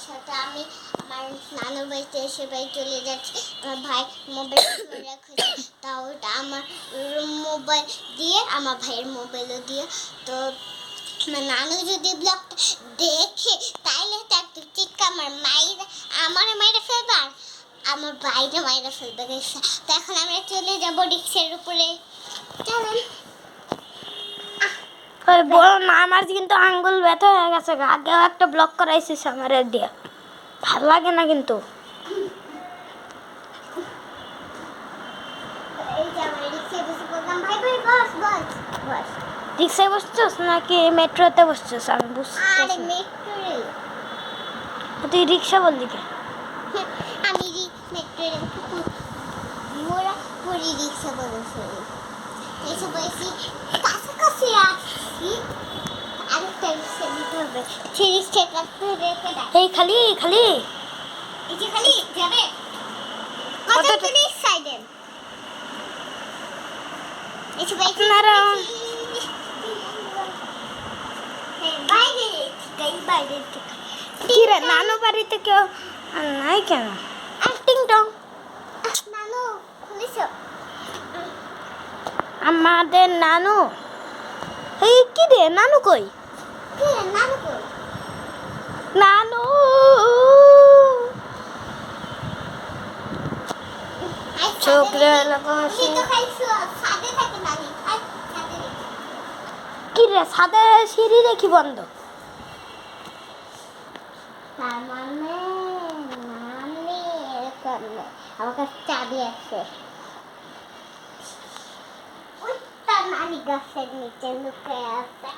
সাথে আমি আমার নানুর বাড়িতে এসে বাড়ি চলে যাচ্ছি। আমার ভাই মোবাইল রেখেছে, তাও ওটা আমার মোবাইল দিয়ে, আমার ভাইয়ের মোবাইলও দিয়ে। তো আমার নানু যদি ব্লগটা দেখে তাইলে তো একটা চিৎকার আমার মাইরে ফেলবে, আর আমার বাইরে মাইরে ফেলবে। তো এখন আমরা চলে যাবো রিক্সার উপরে। চলেন। বলো না, আমার কিন্তু আঙ্গুল ব্যথা হয়ে গেছে। আগেও একটা ব্লক করাইছিস আমার দিয়ে, ভালো লাগে না কিন্তু। রিক্সায় বসছিস নাকি মেট্রোতে বসছিস? আমি বুঝতেছি না। তুই রিক্সা বললি কে? আমি মেট্রো রিক্সা বলেছি। এসে বলেছি কাছাকাছি আসছি, আরেকটা রিক্সা দিতে হবে। সেই রিক্সাটা রেখে দেয়। এই খালি খালি এই যে খালি যাবে কত সাইডে এসে বলেছি বাইরে কি রে, নানু বাড়িতে কেউ নাই কেন? টিং টং নানু খুলিস। আমাদের নানু। এই কি রে, নানু কই? নানু কই? নানু ছোকরা লাগাছে। কি রে, সাদে সিঁড়ি দেখি বন্ধ। তার মানে নানি এরকম আমার কাছে চাবি আছে। ওই তার নানি গাছের নিচে লুকিয়ে আছে।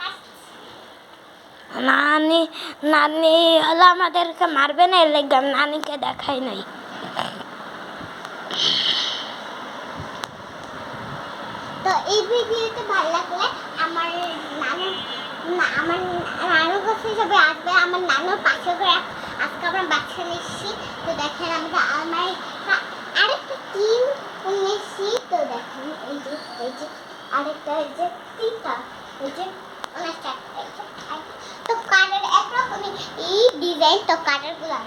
নানি নানি হলো আমাদেরকে মারবে না, এর লেগে আমি নানিকে দেখাই নাই। তো এই ভিডিওটা ভালো লাগলে আমার নানু কাছে যাবে আসবে, আমার নানুর পাশে করে আজকে আমরা বাচ্চা নিচ্ছি। তো দেখেন আমরা আমার আরেকটা টিম নিচ্ছি। তো দেখেন এই যে আরেকটা এই যে তিনটা, এই যে অনেকটা। তো কালার একরকমই এই ডিজাইন, তো কালারগুলো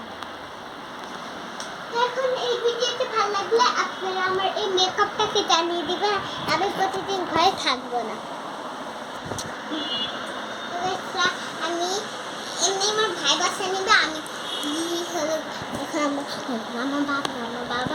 এখন এই ভিডিওটা ভালো লাগলে আপনারা আমার এই মেকআপটাকে জানিয়ে দিবেন, আমি প্রতিদিন ঘরে থাকবো না। আমি এমনি আমার ভাই বাসা নিবে, আমি হলো এখন আমার বাবা